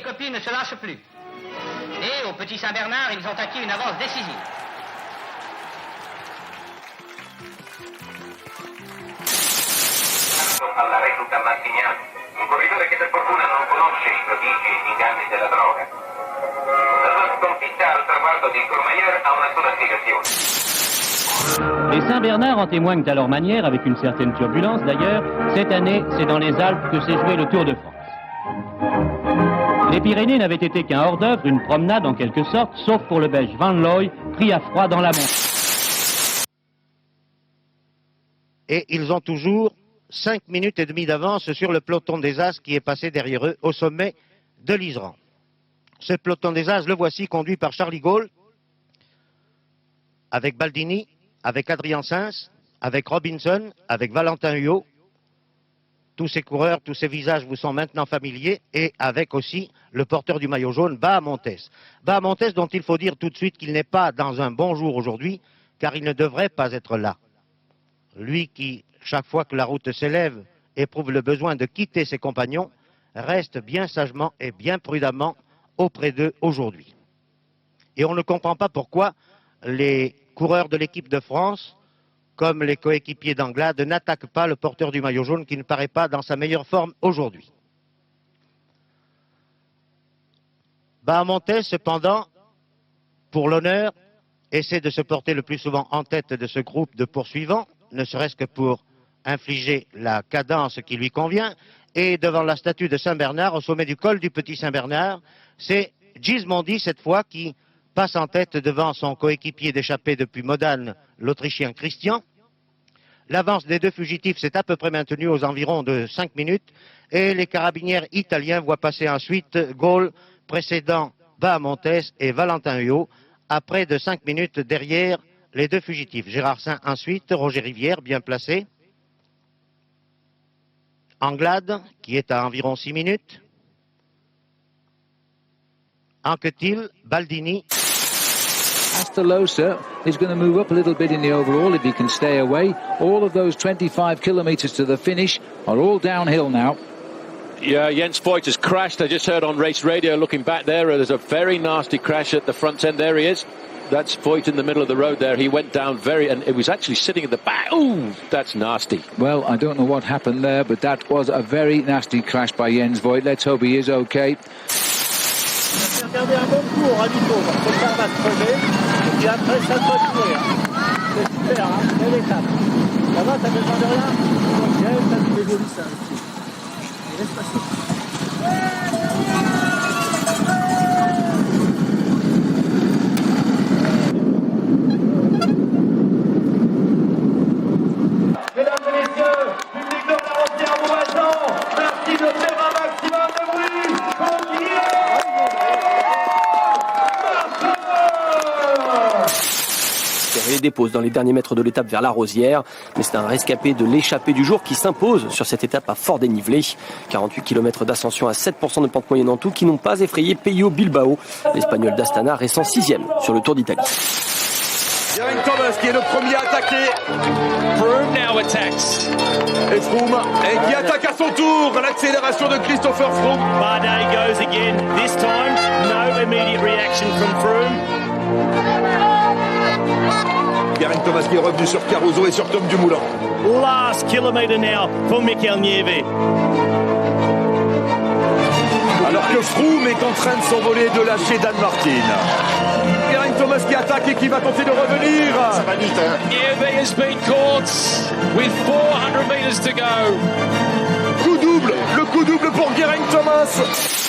copies ne se lâchent plus. Et au Petit Saint-Bernard, ils ont acquis une avance décisive. Alla recluta Martignani, un corridore che per fortuna non conosce i prodigi e gli inganni della droga. La sua sconfitta al traguardo di Courmayeur ha una sola spiegazione. Les Saint-Bernard en témoignent à leur manière, avec une certaine turbulence d'ailleurs. Cette année, c'est dans les Alpes que s'est joué le Tour de France. Les Pyrénées n'avaient été qu'un hors-d'œuvre, une promenade en quelque sorte, sauf pour le Belge Van Looy, pris à froid dans la montagne. Et ils ont toujours 5 minutes et demie d'avance sur le peloton des As qui est passé derrière eux au sommet de l'Iseran. Ce peloton des As, le voici, conduit par Charlie Gaulle, avec Baldini, avec Adrien Sens, avec Robinson, avec Valentin Huot. Tous ces coureurs, tous ces visages vous sont maintenant familiers, et avec aussi le porteur du maillot jaune, Bahamontes. Bahamontes dont il faut dire tout de suite qu'il n'est pas dans un bon jour aujourd'hui, car il ne devrait pas être là. Lui qui, chaque fois que la route s'élève, éprouve le besoin de quitter ses compagnons, reste bien sagement et bien prudemment auprès d'eux aujourd'hui. Et on ne comprend pas pourquoi les coureurs de l'équipe de France, comme les coéquipiers d'Anglade, n'attaquent pas le porteur du maillot jaune qui ne paraît pas dans sa meilleure forme aujourd'hui. Bahamontes, cependant, pour l'honneur, essaie de se porter le plus souvent en tête de ce groupe de poursuivants, ne serait-ce que pour infliger la cadence qui lui convient. Et devant la statue de Saint-Bernard, au sommet du col du Petit Saint-Bernard, c'est Gismondi, cette fois, qui passe en tête devant son coéquipier d'échappée depuis Modane, l'Autrichien Christian. L'avance des deux fugitifs s'est à peu près maintenue aux environs de 5 minutes, et les carabiniers italiens voient passer ensuite Gaulle, précédant Bahamontes et Valentin Huot, à près de 5 minutes derrière les deux fugitifs. Gérard Saint ensuite, Roger Rivière, bien placé. Anglade, qui est à environ 6 minutes. Anquetil, Baldini. Astalosa is going to move up a little bit in the overall if he can stay away. All of those 25 kilometres to the finish are all downhill now. Yeah, Jens Voigt has crashed. I just heard on race radio looking back there's a very nasty crash at the front end. There he is. That's Voigt in the middle of the road there. He went down and it was actually sitting at the back. Ooh, that's nasty. Well, I don't know what happened there, but that was a very nasty crash by Jens Voigt. Let's hope he is okay. Regardez un bon tour à Nico, parce que ça va crever, et puis après ça continue. C'est super, belle étape. Ça va, t'as besoin de rien? Ok, t'as du déjoli ça aussi. Et laisse passer. Mesdames et messieurs, public de la Rosière Moisan, merci de faire un maximum de bruit. Les dépose dans les derniers mètres de l'étape vers la Rosière, mais c'est un rescapé de l'échappée du jour qui s'impose sur cette étape à fort dénivelé. 48 km d'ascension à 7% de pente moyenne en tout qui n'ont pas effrayé Peyo Bilbao. L'Espagnol d'Astana restant 6e sur le Tour d'Italie. Geraint Thomas qui est le premier à attaquer. Froome now attacks. Et Froome qui attaque à son tour. L'accélération de Christopher Froome. Bardet goes again. This time, no immediate reaction from Froome. Geraint Thomas qui est revenu sur Caruso et sur Tom Dumoulin. Last kilometre now for Mikel Nieve. Alors que Froome est en train de s'envoler et de lâcher Dan Martin. Geraint Thomas qui attaque et qui va tenter de revenir. Ça va vite, hein. Nieve has been caught with 400 meters to go. Coup double, le coup double pour Geraint Thomas.